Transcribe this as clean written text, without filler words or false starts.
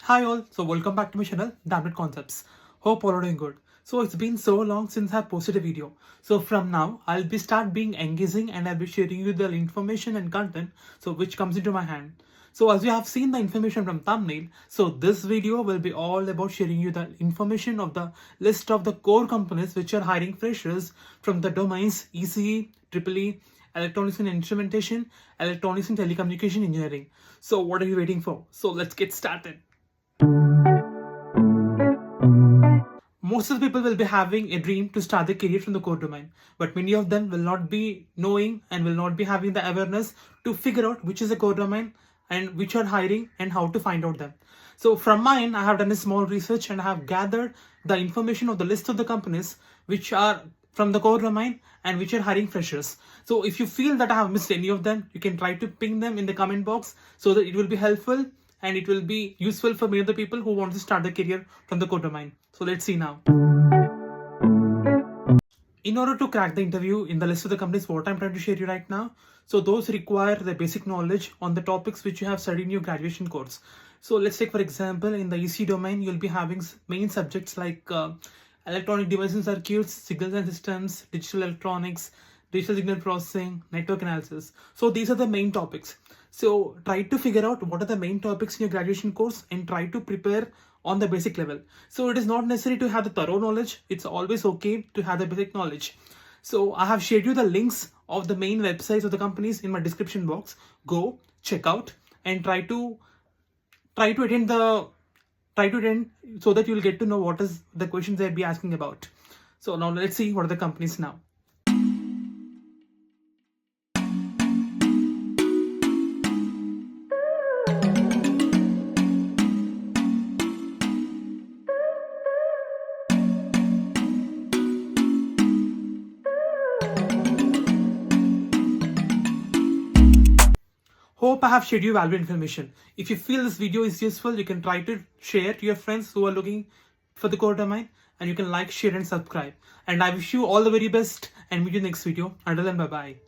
Hi all, so welcome back to my channel, Damned Concepts. Hope all are doing good. So it's been so long since I posted a video. So from now, I'll be start being engaging and I'll be sharing you the information and content so which comes into my hand. So as you have seen the information from thumbnail, so this video will be all about sharing you the information of the list of the core companies which are hiring freshers from the domains ECE, EEE, Electronics and Instrumentation, Electronics and Telecommunication Engineering. So what are you waiting for? So let's get started. Most of the people will be having a dream to start their career from the core domain, but many of them will not be knowing and will not be having the awareness to figure out which is a core domain and which are hiring and how to find out them. So from mine, I have done a small research and I have gathered the information of the list of the companies which are from the core domain and which are hiring freshers. So if you feel that I have missed any of them, you can try to ping them in the comment box so that it will be helpful and it will be useful for many of the people who want to start their career from the core domain. So let's see now. In order to crack the interview in the list of the companies what I'm trying to share you right now, so those require the basic knowledge on the topics which you have studied in your graduation course. So let's take for example in the ECE domain, you'll be having main subjects like electronic devices and circuits, signals and systems, digital electronics, digital signal processing, network analysis. So these are the main topics. So try to figure out what are the main topics in your graduation course and try to prepare on the basic level. So it is not necessary to have the thorough knowledge. It's always okay to have the basic knowledge. So I have shared you the links of the main websites of the companies in my description box. Go check out and try to attend so that you'll get to know what is the questions they'll be asking about. So now let's see what are the companies now. Hope I have shared you valuable information. If you feel this video is useful, you can try to share to your friends who are looking for the core domain, and you can like, share and subscribe. And I wish you all the very best and meet you in the next video. Until then, bye bye.